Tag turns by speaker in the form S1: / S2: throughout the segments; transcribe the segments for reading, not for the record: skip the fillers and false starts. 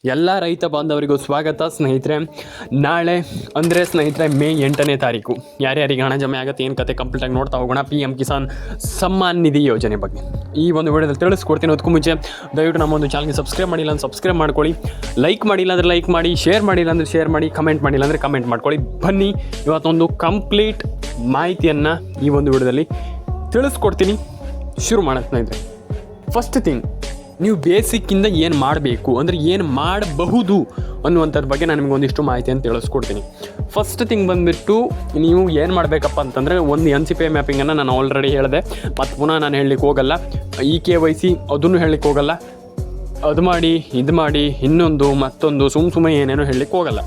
S1: ಎಲ್ಲ ರೈತ ಬಾಂಧವರಿಗೂ ಸ್ವಾಗತ ಸ್ನೇಹಿತರೆ. ನಾಳೆ ಅಂದರೆ ಸ್ನೇಹಿತರೆ ಮೇ 8ನೇ ತಾರೀಕು ಯಾರ್ಯಾರಿಗೆ ಹಣ ಜಮೆ ಆಗುತ್ತೆ ಏನು ಕತೆ ಕಂಪ್ಲೀಟಾಗಿ ನೋಡ್ತಾ ಹೋಗೋಣ. PM ಕಿಸಾನ್ ಸಮ್ಮಾನ್ ನಿಧಿ ಯೋಜನೆ ಬಗ್ಗೆ ಈ ಒಂದು ವಿಡಿಯೋದಲ್ಲಿ ತಿಳಿಸ್ಕೊಡ್ತೀನಿ. ಅದಕ್ಕೂ ಮುಂಚೆ ದಯವಿಟ್ಟು ನಮ್ಮ ಒಂದು ಚಾನಲ್ಗೆ ಸಬ್ಸ್ಕ್ರೈಬ್ ಮಾಡಿಲ್ಲ ಅಂದರೆ ಸಬ್ಸ್ಕ್ರೈಬ್ ಮಾಡ್ಕೊಳ್ಳಿ, ಲೈಕ್ ಮಾಡಿಲ್ಲ ಅಂದರೆ ಲೈಕ್ ಮಾಡಿ, ಶೇರ್ ಮಾಡಿಲ್ಲ ಅಂದರೆ ಶೇರ್ ಮಾಡಿ, ಕಮೆಂಟ್ ಮಾಡಿಲ್ಲ ಅಂದರೆ ಕಮೆಂಟ್ ಮಾಡ್ಕೊಳ್ಳಿ. ಬನ್ನಿ ಇವತ್ತೊಂದು ಕಂಪ್ಲೀಟ್ ಮಾಹಿತಿಯನ್ನು ಈ ಒಂದು ವಿಡಿಯೋದಲ್ಲಿ ತಿಳಿಸ್ಕೊಡ್ತೀನಿ. ಶುರು ಮಾಡೋಣ ಸ್ನೇಹಿತರೆ. ಫಸ್ಟ್ ಥಿಂಗ್, ನೀವು ಬೇಸಿಕ್ಕಿಂದ ಏನು ಮಾಡಬೇಕು ಅಂದರೆ ಏನು ಮಾಡಬಹುದು ಅನ್ನುವಂಥದ್ರ ಬಗ್ಗೆ ನಾನು ನಿಮಗೆ ಒಂದಿಷ್ಟು ಮಾಹಿತಿಯನ್ನು ತಿಳಿಸ್ಕೊಡ್ತೀನಿ. ಫಸ್ಟ್ ಥಿಂಗ್ ಬಂದುಬಿಟ್ಟು ನೀವು ಏನು ಮಾಡಬೇಕಪ್ಪ ಅಂತಂದರೆ ಒಂದು NCPI ಮ್ಯಾಪಿಂಗನ್ನು ನಾನು ಆಲ್ರೆಡಿ ಹೇಳಿದೆ, ಮತ್ತು ಪುನಃ ನಾನು ಹೇಳಲಿಕ್ಕೆ ಹೋಗಲ್ಲ. KYC ಅದನ್ನು ಹೇಳಲಿಕ್ಕೆ ಹೋಗಲ್ಲ. ಅದು ಮಾಡಿ ಇದು ಮಾಡಿ ಇನ್ನೊಂದು ಮತ್ತೊಂದು ಸುಮ್ಮನೆ ಏನೇನೋ ಹೇಳಲಿಕ್ಕೆ ಹೋಗಲ್ಲ.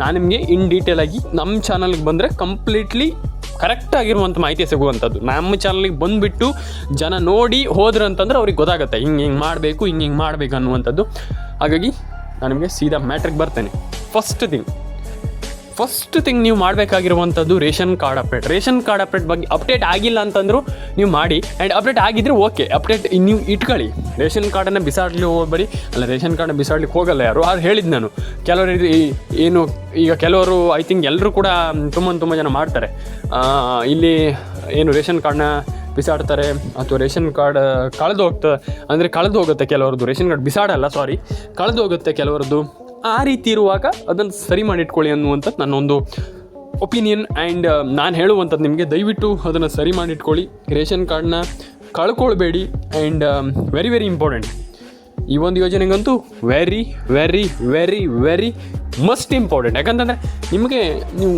S1: ನಾನು ನಿಮಗೆ ಇನ್ ಡೀಟೇಲಾಗಿ ನಮ್ಮ ಚಾನಲ್ಗೆ ಬಂದರೆ ಕಂಪ್ಲೀಟ್ಲಿ ಕರೆಕ್ಟಾಗಿರುವಂಥ ಮಾಹಿತಿ ಸಿಗುವಂಥದ್ದು. ನಮ್ಮ ಚಾನಲ್ಗೆ ಬಂದುಬಿಟ್ಟು ಜನ ನೋಡಿ ಹೋದ್ರು ಅಂತಂದ್ರೆ ಅವ್ರಿಗೆ ಗೊತ್ತಾಗುತ್ತೆ ಹಿಂಗೆ ಮಾಡಬೇಕು, ಹಿಂಗೆ ಮಾಡಬೇಕು ಅನ್ನುವಂಥದ್ದು. ಹಾಗಾಗಿ ನಾನು ನಿಮಗೆ ಸೀದಾ ಮ್ಯಾಟ್ರಿಗೆ ಬರ್ತೇನೆ. ಫಸ್ಟ್ ಥಿಂಗ್ ನೀವು ಮಾಡಬೇಕಾಗಿರುವಂಥದ್ದು ರೇಷನ್ ಕಾರ್ಡ್ ಅಪ್ಡೇಟ್ ಬಗ್ಗೆ ಅಪ್ಡೇಟ್ ಆಗಿಲ್ಲ ಅಂತಂದರೂ ನೀವು ಮಾಡಿ. ಆ್ಯಂಡ್ ಅಪ್ಡೇಟ್ ಆಗಿದ್ದರೆ ಓಕೆ, ಅಪ್ಡೇಟ್ ನೀವು ಇಟ್ಕೊಳ್ಳಿ. ರೇಷನ್ ಕಾರ್ಡನ್ನು ಬಿಸಾಡ್ಲಿಕ್ಕೆ ಹೋಗಬೇಡಿ. ಅಲ್ಲ, ರೇಷನ್ ಕಾರ್ಡನ್ನ ಬಿಸಾಡ್ಲಿಕ್ಕೆ ಹೋಗಲ್ಲ ಯಾರು, ಅದು ಹೇಳಿದ್ದು ನಾನು. ಕೆಲವರು ಏನು ಈಗ ಕೆಲವರು ಐ ಥಿಂಕ್ ಎಲ್ಲರೂ ಕೂಡ ತುಂಬ ಜನ ಮಾಡ್ತಾರೆ. ಇಲ್ಲಿ ಏನು ರೇಷನ್ ಕಾರ್ಡ್ನ ಬಿಸಾಡ್ತಾರೆ ಅಥವಾ ರೇಷನ್ ಕಾರ್ಡ್ ಕಳೆದು ಹೋಗುತ್ತೆ ಕೆಲವರದ್ದು. ರೇಷನ್ ಕಾರ್ಡ್ ಬಿಸಾಡಲ್ಲ, ಕಳೆದು ಹೋಗುತ್ತೆ ಕೆಲವರದ್ದು. ಆ ರೀತಿ ಇರುವಾಗ ಅದನ್ನು ಸರಿ ಮಾಡಿಟ್ಕೊಳ್ಳಿ ಅನ್ನುವಂಥದ್ದು ನನ್ನೊಂದು ಒಪಿನಿಯನ್. ಆ್ಯಂಡ್ ನಾನು ಹೇಳುವಂಥದ್ದು ನಿಮಗೆ, ದಯವಿಟ್ಟು ಅದನ್ನು ಸರಿ ಮಾಡಿಟ್ಕೊಳ್ಳಿ. ರೇಷನ್ ಕಾರ್ಡನ್ನ ಕಳ್ಕೊಳ್ಬೇಡಿ. ಆ್ಯಂಡ್ ವೆರಿ ವೆರಿ ಇಂಪಾರ್ಟೆಂಟ್ ಈ ಒಂದು ಯೋಜನೆಗಂತೂ very very very very must important. ಯಾಕಂತಂದರೆ ನಿಮಗೆ ನೀವು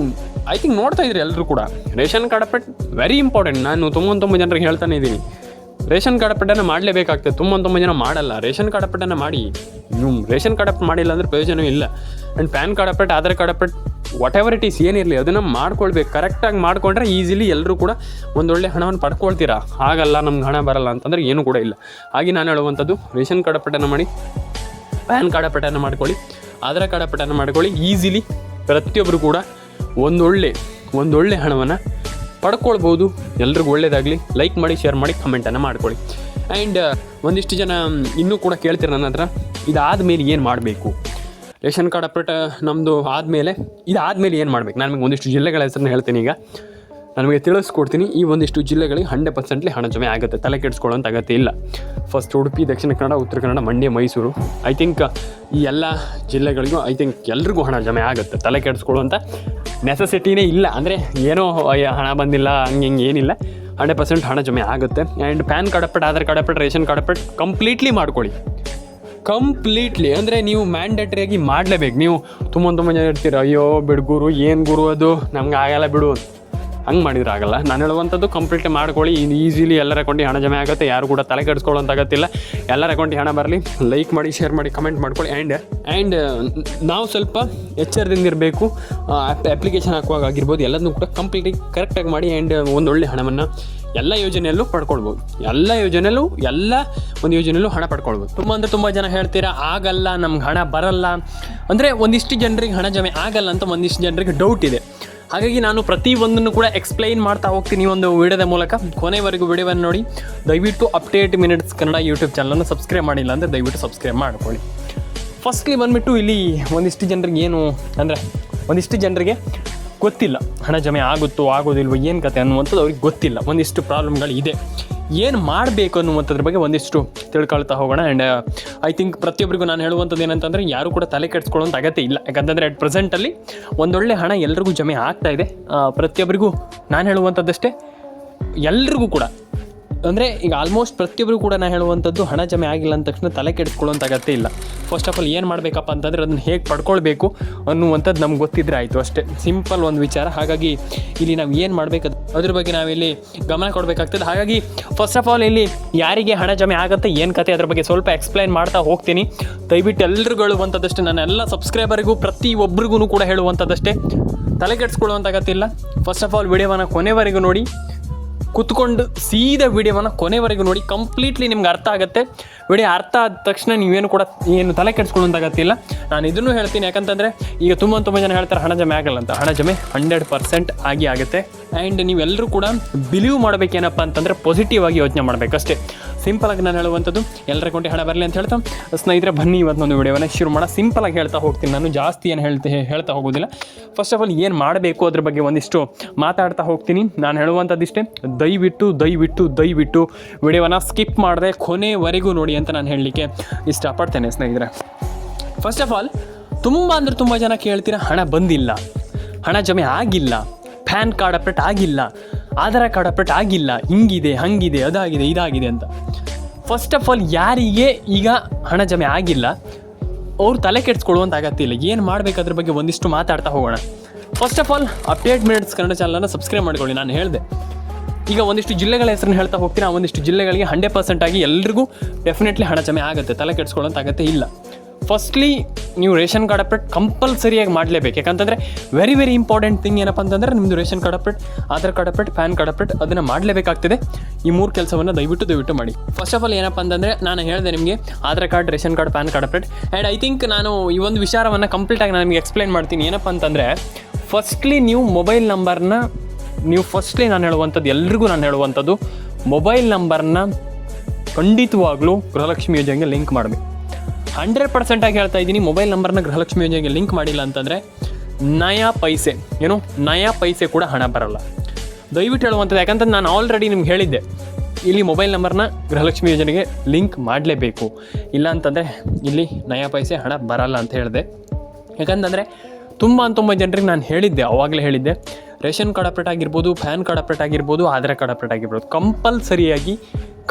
S1: ಐ ಥಿಂಕ್ ನೋಡ್ತಾ ಇದ್ರಿ ಎಲ್ಲರೂ ಕೂಡ ration card update very important. ನಾನು ತುಂಬ ಜನರಿಗೆ ಹೇಳ್ತಾನೆ ಇದ್ದೀನಿ, ರೇಷನ್ ಕಾರ್ಡ್ ಅಪ್ಡೇಟನ್ನು ಮಾಡಲೇಬೇಕಾಗ್ತದೆ. ತುಂಬ ಜನ ಮಾಡಲ್ಲ. ರೇಷನ್ ಕಾರ್ಡ್ ಅಪ್ಡೇಟನ್ನು ಮಾಡಿ. ನೀವು ರೇಷನ್ ಕಾರ್ಡ್ ಅಪ್ಡೇಟ್ ಮಾಡಿಲ್ಲ ಅಂದರೆ ಪ್ರಯೋಜನ ಇಲ್ಲ. And PAN card update, Aadhaar card update, whatever it is ಏನಿರಲಿ ಅದನ್ನು ಮಾಡ್ಕೊಳ್ಬೇಕು. ಕರೆಕ್ಟಾಗಿ ಮಾಡಿಕೊಂಡ್ರೆ ಈಸಿಲಿ ಎಲ್ಲರೂ ಕೂಡ ಒಂದೊಳ್ಳೆ ಹಣವನ್ನು ಪಡ್ಕೊಳ್ತೀರಾ. ಹಾಗಲ್ಲ ನಮ್ಗೆ ಹಣ ಬರಲ್ಲ ಅಂತಂದರೆ ಏನೂ ಕೂಡ ಇಲ್ಲ. ಹಾಗೆ ನಾನು ಹೇಳುವಂಥದ್ದು ರೇಷನ್ ಕಾರ್ಡ್ ಅಪ್ಡೇಟನ್ನು ಮಾಡಿ, ಪ್ಯಾನ್ ಕಾರ್ಡ್ ಅಪ್ಡೇಟನ್ನು ಮಾಡ್ಕೊಳ್ಳಿ, ಆಧಾರ್ ಕಾರ್ಡ್ ಅಪ್ಡೇಟನ್ನು ಮಾಡ್ಕೊಳ್ಳಿ. ಈಸಿಲಿ ಪ್ರತಿಯೊಬ್ಬರು ಕೂಡ ಒಂದೊಳ್ಳೆ ಹಣವನ್ನು ಪಡ್ಕೊಳ್ಬೋದು. ಎಲ್ರಿಗೂ ಒಳ್ಳೆಯದಾಗಲಿ. ಲೈಕ್ ಮಾಡಿ, ಶೇರ್ ಮಾಡಿ, ಕಮೆಂಟನ್ನು ಮಾಡ್ಕೊಳ್ಳಿ. ಆ್ಯಂಡ್ ಒಂದಿಷ್ಟು ಜನ ಇನ್ನೂ ಕೂಡ ಕೇಳ್ತೀರ ನನ್ನ ಹತ್ರ, ಇದಾದ ಮೇಲೆ ಏನು ಮಾಡಬೇಕು, ರೇಷನ್ ಕಾರ್ಡ್ ಅಪ್ಡೇಟ್ ನಮ್ಮದು ಇದಾದಮೇಲೆ ಏನು ಮಾಡಬೇಕು. ನಾನು ನಿಮಗೆ ಒಂದಿಷ್ಟು ಜಿಲ್ಲೆಗಳ ಹೆಸರನ್ನ ಹೇಳ್ತೀನಿ. ಈಗ ನನಗೆ ತಿಳಿಸ್ಕೊಡ್ತೀನಿ. ಈ ಒಂದಿಷ್ಟು ಜಿಲ್ಲೆಗಳಿಗೆ 100% ಹಣ ಜಮೆ ಆಗುತ್ತೆ. ತಲೆ ಕೆಡಿಸ್ಕೊಳ್ಳೋಂಥ ಅಗತ್ಯ ಇಲ್ಲ. First Udupi, Dakshina Kannada, Uttara Kannada, Mandya, Mysuru. I think ಈ ಎಲ್ಲ ಜಿಲ್ಲೆಗಳಿಗೂ ಎಲ್ರಿಗೂ ಹಣ ಜಮೆ ಆಗುತ್ತೆ. ತಲೆ ಕೆಡಿಸ್ಕೊಳ್ಳುವಂಥ ನೆಸೆಸಿಟಿನೇ ಇಲ್ಲ. ಅಂದರೆ ಏನೋ ಹಣ ಬಂದಿಲ್ಲ ಹಂಗೆ ಏನಿಲ್ಲ, 100% ಹಣ ಜಮೆ ಆಗುತ್ತೆ. And PAN card update, Aadhaar card update, ration card update completely ಮಾಡ್ಕೊಳ್ಳಿ. ಅಂದರೆ ನೀವು ಮ್ಯಾಂಡೇಟ್ರಿಯಾಗಿ ಮಾಡಲೇಬೇಕು. ನೀವು ತುಂಬ ಜನ ಇರ್ತೀರ, ಅಯ್ಯೋ ಬಿಡು ಗುರು, ಏನು ಗುರು ಅದು ನಮ್ಗೆ ಆಗಲ್ಲ ಬಿಡು, ಹಂಗೆ ಮಾಡಿದ್ರೆ ಆಗಲ್ಲ. ನಾನು ಹೇಳುವಂಥದ್ದು ಕಂಪ್ಲೀಟ್ ಮಾಡ್ಕೊಳ್ಳಿ. ಈಸಿಲಿ ಎಲ್ಲರ ಅಕೌಂಟಿಗೆ ಹಣ ಜಮೆ ಆಗುತ್ತೆ. ಯಾರು ಕೂಡ ತಲೆ ಕೆಡಿಸ್ಕೊಳ್ಳೋಂಥ ಅಗತ್ತಿಲ್ಲ. ಎಲ್ಲರ ಅಕೌಂಟಿಗೆ ಹಣ ಬರಲಿ. ಲೈಕ್ ಮಾಡಿ, ಶೇರ್ ಮಾಡಿ, ಕಮೆಂಟ್ ಮಾಡ್ಕೊಳ್ಳಿ. ಆ್ಯಂಡ್ ನಾವು ಸ್ವಲ್ಪ ಎಚ್ಚರದಿಂದ ಇರಬೇಕು. ಅಪ್ಲಿಕೇಶನ್ ಹಾಕುವಾಗ ಆಗಿರ್ಬೋದು, ಎಲ್ಲದನ್ನೂ ಕೂಡ ಕಂಪ್ಲೀಟಾಗಿ ಕರೆಕ್ಟಾಗಿ ಮಾಡಿ. ಆ್ಯಂಡ್ ಒಂದೊಳ್ಳೆ ಹಣವನ್ನು ಎಲ್ಲ ಯೋಜನೆಯಲ್ಲೂ ಪಡ್ಕೊಳ್ಬೋದು. ಎಲ್ಲ ಒಂದು ಯೋಜನೆಯಲ್ಲೂ ಹಣ ಪಡ್ಕೊಳ್ಬೋದು. ತುಂಬ ಜನ ಹೇಳ್ತೀರಾ ಆಗಲ್ಲ, ನಮ್ಗೆ ಹಣ ಬರಲ್ಲ ಅಂದರೆ ಒಂದಿಷ್ಟು ಜನರಿಗೆ ಹಣ ಜಮೆ ಆಗಲ್ಲ ಅಂತ ಒಂದಿಷ್ಟು ಜನರಿಗೆ ಡೌಟ್ ಇದೆ. ಹಾಗಾಗಿ ನಾನು ಪ್ರತಿಯೊಂದನ್ನು ಕೂಡ ಎಕ್ಸ್ಪ್ಲೈನ್ ಮಾಡ್ತಾ ಹೋಗ್ತೀನಿ ಒಂದು ವಿಡಿಯೋದ ಮೂಲಕ. ಕೊನೆವರೆಗೂ ವಿಡಿಯೋವನ್ನು ನೋಡಿ. ದಯವಿಟ್ಟು ಅಪ್ಡೇಟ್ ಮಿನಿಟ್ಸ್ ಕನ್ನಡ ಯೂಟ್ಯೂಬ್ ಚಾನಲನ್ನು ಸಬ್ಸ್ಕ್ರೈಬ್ ಮಾಡಿಲ್ಲ ಅಂದರೆ ದಯವಿಟ್ಟು ಸಬ್ಸ್ಕ್ರೈಬ್ ಮಾಡ್ಕೊಳ್ಳಿ. ಫಸ್ಟ್ಲಿ ಬಂದುಬಿಟ್ಟು ಇಲ್ಲಿ ಒಂದಿಷ್ಟು ಜನರಿಗೆ ಗೊತ್ತಿಲ್ಲ ಹಣ ಜಮೆ ಆಗೋದಿಲ್ವೋ ಏನು ಕತೆ ಅನ್ನುವಂಥದ್ದು ಅವ್ರಿಗೆ ಗೊತ್ತಿಲ್ಲ. ಒಂದಿಷ್ಟು ಪ್ರಾಬ್ಲಮ್ಗಳು ಇದೆ. ಏನು ಮಾಡಬೇಕು ಅನ್ನುವಂಥದ್ರ ಬಗ್ಗೆ ಒಂದಿಷ್ಟು ತಿಳ್ಕೊಳ್ತಾ ಹೋಗೋಣ. ಆ್ಯಂಡ್ ಐ ಥಿಂಕ್ ಪ್ರತಿಯೊಬ್ಬರಿಗೂ ನಾನು ಹೇಳುವಂಥದ್ದು ಏನಂತಂದರೆ ಯಾರು ಕೂಡ ತಲೆ ಕೆಡಿಸ್ಕೊಳ್ಳೋಂಥ ಅಗತ್ಯ ಇಲ್ಲ. ಯಾಕಂತಂದರೆ ಅಟ್ ಪ್ರೆಸೆಂಟಲ್ಲಿ ಒಂದೊಳ್ಳೆ ಹಣ ಎಲ್ರಿಗೂ ಜಮೆ ಆಗ್ತಾ ಇದೆ. ಪ್ರತಿಯೊಬ್ಬರಿಗೂ ನಾನು ಹೇಳುವಂಥದ್ದಷ್ಟೇ, ಎಲ್ರಿಗೂ ಕೂಡ ಅಂದರೆ ಈಗ ಆಲ್ಮೋಸ್ಟ್ ಪ್ರತಿಯೊಬ್ಬರು ಕೂಡ ನಾನು ಹೇಳುವಂಥದ್ದು ಹಣ ಜಮೆ ಆಗಿಲ್ಲ ಅಂದ ತಕ್ಷಣ ತಲೆ ಕೆಡಿಸ್ಕೊಳ್ಳೋಂಥ ಅಗತ್ಯ ಇಲ್ಲ. ಫಸ್ಟ್ ಆಫ್ ಆಲ್ ಏನು ಮಾಡಬೇಕಪ್ಪ ಅಂತಂದರೆ ಅದನ್ನು ಹೇಗೆ ಪಡ್ಕೊಳ್ಬೇಕು ಅನ್ನುವಂಥದ್ದು ನಮ್ಗೆ ಗೊತ್ತಿದ್ರೆ ಆಯಿತು ಅಷ್ಟೇ. ಸಿಂಪಲ್ ಒಂದು ವಿಚಾರ. ಹಾಗಾಗಿ ಇಲ್ಲಿ ನಾವು ಏನು ಮಾಡಬೇಕು ಅದ್ರ ಬಗ್ಗೆ ನಾವಿಲ್ಲಿ ಗಮನ ಕೊಡಬೇಕಾಗ್ತದೆ. ಹಾಗಾಗಿ ಫಸ್ಟ್ ಆಫ್ ಆಲ್ ಇಲ್ಲಿ ಯಾರಿಗೆ ಹಣ ಜಮೆ ಆಗುತ್ತೆ, ಏನು ಕತೆ, ಅದ್ರ ಬಗ್ಗೆ ಸ್ವಲ್ಪ ಎಕ್ಸ್ಪ್ಲೈನ್ ಮಾಡ್ತಾ ಹೋಗ್ತೀನಿ. ದಯವಿಟ್ಟು ಎಲ್ರಿಗೂ ಹೇಳುವಂಥದ್ದಷ್ಟೇ, ನನ್ನೆಲ್ಲ ಸಬ್ಸ್ಕ್ರೈಬರಿಗೂ ಪ್ರತಿಯೊಬ್ಬರಿಗೂ ಕೂಡ ಹೇಳುವಂಥದ್ದಷ್ಟೇ, ತಲೆ ಕೆಡಿಸ್ಕೊಳ್ಳುವಂಥ ಅಗತ್ಯ ಇಲ್ಲ. ಫಸ್ಟ್ ಆಫ್ ಆಲ್ ವಿಡಿಯೋವನ್ನು ಕೊನೆವರೆಗೂ ನೋಡಿ. ಕುತ್ಕೊಂಡು ಸೀದಾ ವಿಡಿಯೋವನ್ನು ಕೊನೆವರೆಗೂ ನೋಡಿ. ಕಂಪ್ಲೀಟ್ಲಿ ನಿಮ್ಗೆ ಅರ್ಥ ಆಗುತ್ತೆ. ವಿಡಿಯೋ ಅರ್ಥ ಆದ ತಕ್ಷಣ ನೀವೇನು ಕೂಡ ತಲೆ ಕೆಡಿಸ್ಕೊಳ್ಳೋಂತಾಗತ್ತಿಲ್ಲ. ನಾನು ಇದನ್ನು ಹೇಳ್ತೀನಿ. ಯಾಕಂತಂದರೆ ಈಗ ತುಂಬ ಜನ ಹೇಳ್ತಾರೆ ಹಣ ಜಮೆ ಆಗಲ್ಲ ಅಂತ. ಹಣ ಜಮೆ 100% ಆಗುತ್ತೆ. ಆ್ಯಂಡ್ ನೀವೆಲ್ಲರೂ ಕೂಡ ಬಿಲೀವ್ ಮಾಡಬೇಕೇನಪ್ಪ ಅಂತಂದರೆ ಪಾಸಿಟಿವ್ ಆಗಿ ಯೋಚನೆ ಮಾಡಬೇಕಷ್ಟೇ. ಸಿಂಪಲಾಗಿ ನಾನು ಹೇಳುವಂಥದ್ದು ಎಲ್ಲರ ಅಕೌಂಟಿಗೆ ಹಣ ಬರಲಿ ಅಂತ ಹೇಳ್ತಾ ಸ್ನೇಹಿತರೆ ಬನ್ನಿ ಇವತ್ತೊಂದು ವಿಡಿಯೋವನ್ನು ಶುರು ಮಾಡೋಣ. ಸಿಂಪಲಾಗಿ ಹೇಳ್ತಾ ಹೋಗ್ತೀನಿ, ನಾನು ಜಾಸ್ತಿ ಏನು ಹೇಳ್ತಾ ಹೋಗೋದಿಲ್ಲ. ಫಸ್ಟ್ ಆಫ್ ಆಲ್ ಏನು ಮಾಡಬೇಕು ಅದ್ರ ಬಗ್ಗೆ ಒಂದಿಷ್ಟು ಮಾತಾಡ್ತಾ ಹೋಗ್ತೀನಿ. ನಾನು ಹೇಳುವಂಥದ್ದಿಷ್ಟೇ, ದಯವಿಟ್ಟು ವಿಡಿಯೋವನ್ನು ಸ್ಕಿಪ್ ಮಾಡದೆ ಕೊನೆವರೆಗೂ ನೋಡಿ ಅಂತ ನಾನು ಹೇಳಲಿಕ್ಕೆ ಇಷ್ಟಪಡ್ತೇನೆ ಸ್ನೇಹಿತರೆ. ಫಸ್ಟ್ ಆಫ್ ಆಲ್ ತುಂಬ ಜನ ಕೇಳ್ತೀರಾ, ಹಣ ಬಂದಿಲ್ಲ, ಹಣ ಜಮೆ ಆಗಿಲ್ಲ, ಪ್ಯಾನ್ ಕಾರ್ಡ್ ಅಪ್ಡೇಟ್ ಆಗಿಲ್ಲ, ಆಧಾರ್ ಕಾರ್ಡ್ ಅಪ್ಡೇಟ್ ಆಗಿಲ್ಲ, ಹಿಂಗಿದೆ ಹಂಗಿದೆ ಅದಾಗಿದೆ ಇದಾಗಿದೆ ಅಂತ. ಫಸ್ಟ್ ಆಫ್ ಆಲ್ ಯಾರಿಗೆ ಈಗ ಹಣ ಜಮೆ ಆಗಿಲ್ಲ ಅವ್ರು ತಲೆ ಕೆಡಿಸ್ಕೊಳ್ಳುವಂಥ ಅಗತ್ಯ ಇಲ್ಲ. ಏನು ಮಾಡಬೇಕಾದ್ರ ಬಗ್ಗೆ ಒಂದಿಷ್ಟು ಮಾತಾಡ್ತಾ ಹೋಗೋಣ. First of all update minutes Kannada ಚಾನಲನ್ನು ಸಬ್ಸ್ಕ್ರೈಬ್ ಮಾಡ್ಕೊಳ್ಳಿ. ನಾನು ಹೇಳಿದೆ ಈಗ ಒಂದಿಷ್ಟು ಜಿಲ್ಲೆಗಳ ಹೆಸರನ್ನು ಹೇಳ್ತಾ ಹೋಗ್ತೀನಿ. ಆ ಒಂದಿಷ್ಟು ಜಿಲ್ಲೆಗಳಿಗೆ 100% ಆಗಿ ಎಲ್ರಿಗೂ ಡೆಫಿನೆಟ್ಲಿ ಹಣ ಜಮೆ ಆಗುತ್ತೆ, ತಲೆ ಕೆಡಿಸ್ಕೊಳ್ಳೋಂಥ ಅಗತ್ಯ ಇಲ್ಲ. ಫಸ್ಟ್ಲಿ ನೀವು ರೇಷನ್ ಕಾರ್ಡ್ ಅಪ್ಡೇಟ್ ಕಂಪಲ್ಸರಿಯಾಗಿ ಮಾಡಲೇಬೇಕು. ಯಾಕಂತಂದರೆ ವೆರಿ ಇಂಪಾರ್ಟೆಂಟ್ ಥಿಂಗ್ ಏನಪ್ಪ ಅಂತಂದರೆ ನಿಮ್ಮದು ration card update, Aadhaar card update, PAN card update ಅದನ್ನು ಮಾಡಲೇಬೇಕಾಗ್ತದೆ. ಈ 3 ಕೆಲಸವನ್ನು ದಯವಿಟ್ಟು ಮಾಡಿ. ಫಸ್ಟ್ ಆಫ್ ಆಲ್ ಏನಪ್ಪ ಅಂತಂದರೆ ನಾನು ಹೇಳಿದೆ ನಿಮಗೆ Aadhaar card, ration card, PAN card update. And I think ನಾನು ಈ ಒಂದು ವಿಚಾರವನ್ನು ಕಂಪ್ಲೀಟಾಗಿ ನಾನು ನಿಮಗೆ ಎಕ್ಸ್ಪ್ಲೈನ್ ಮಾಡ್ತೀನಿ. ಏನಪ್ಪ ಅಂತಂದರೆ ಫಸ್ಟ್ಲಿ ನೀವು ಮೊಬೈಲ್ ನಂಬರ್ನ ನಾನು ಹೇಳುವಂಥದ್ದು ಎಲ್ರಿಗೂ ನಾನು ಹೇಳುವಂಥದ್ದು ಮೊಬೈಲ್ ನಂಬರ್ನ ಖಂಡಿತವಾಗ್ಲೂ ಗೃಹಲಕ್ಷ್ಮಿ ಯೋಜನೆಗೆ ಲಿಂಕ್ ಮಾಡಬೇಕು. 100% ಆಗಿ ಹೇಳ್ತಾ ಇದ್ದೀನಿ, ಮೊಬೈಲ್ ನಂಬರ್ನ ಗೃಹಲಕ್ಷ್ಮಿ ಯೋಜನೆಗೆ ಲಿಂಕ್ ಮಾಡಿಲ್ಲ ಅಂತಂದರೆ ನಯಾ ಪೈಸೆ ಕೂಡ ಹಣ ಬರಲ್ಲ. ದಯವಿಟ್ಟು ಹೇಳುವಂಥದ್ದು, ಯಾಕಂತಂದ್ರೆ ನಾನು ಆಲ್ರೆಡಿ ನಿಮ್ಗೆ ಹೇಳಿದ್ದೆ, ಇಲ್ಲಿ ಮೊಬೈಲ್ ನಂಬರ್ನ ಗೃಹಲಕ್ಷ್ಮಿ ಯೋಜನೆಗೆ ಲಿಂಕ್ ಮಾಡಲೇಬೇಕು, ಇಲ್ಲ ಅಂತಂದರೆ ಇಲ್ಲಿ ನಯಾ ಪೈಸೆ ಹಣ ಬರಲ್ಲ ಅಂತ ಹೇಳಿದೆ. ಯಾಕಂತಂದರೆ ತುಂಬ ಜನರಿಗೆ ನಾನು ಹೇಳಿದ್ದೆ, ಆವಾಗಲೇ ಹೇಳಿದ್ದೆ, ರೇಷನ್ ಕಾರ್ಡ್ ಅಪ್ಡೇಟ್ ಆಗಿರ್ಬೋದು, ಪ್ಯಾನ್ ಕಾರ್ಡ್ ಅಪ್ಡೇಟ್ ಆಗಿರ್ಬೋದು, ಆಧಾರ್ ಕಾರ್ಡ್ ಅಪ್ಡೇಟ್ ಆಗಿರ್ಬೋದು, ಕಂಪಲ್ಸರಿಯಾಗಿ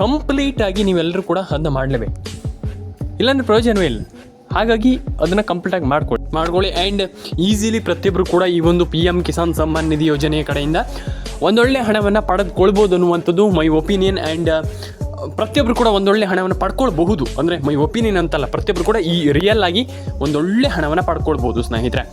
S1: ಕಂಪ್ಲೀಟಾಗಿ ನೀವೆಲ್ಲರೂ ಕೂಡ ಅದನ್ನ ಮಾಡಲೇಬೇಕು, ಇಲ್ಲಾಂದರೆ ಪ್ರಯೋಜನವೇ ಇಲ್ಲ. ಹಾಗಾಗಿ ಅದನ್ನು ಕಂಪ್ಲೀಟಾಗಿ ಮಾಡ್ಕೊಳ್ಳಿ. ಆ್ಯಂಡ್ ಈಸಿಲಿ ಪ್ರತಿಯೊಬ್ಬರು ಕೂಡ ಈ ಒಂದು PM ಕಿಸಾನ್ ಸಮ್ಮಾನ್ ನಿಧಿ ಯೋಜನೆಯ ಕಡೆಯಿಂದ ಒಂದೊಳ್ಳೆ ಹಣವನ್ನು ಪಡೆದುಕೊಳ್ಬೋದು ಅನ್ನುವಂಥದ್ದು ಮೈ ಒಪಿನಿಯನ್. ಆ್ಯಂಡ್ ಪ್ರತಿಯೊಬ್ಬರು ಕೂಡ ಒಂದೊಳ್ಳೆ ಹಣವನ್ನು ಪಡ್ಕೊಳ್ಬಹುದು, ಅಂದರೆ ಮೈ ಒಪಿನಿಯನ್ ಅಂತಲ್ಲ, ಪ್ರತಿಯೊಬ್ಬರು ಕೂಡ ಈ ರಿಯಲ್ ಆಗಿ ಒಂದೊಳ್ಳೆ ಹಣವನ್ನು ಪಡ್ಕೊಳ್ಬೋದು ಸ್ನೇಹಿತರೆ.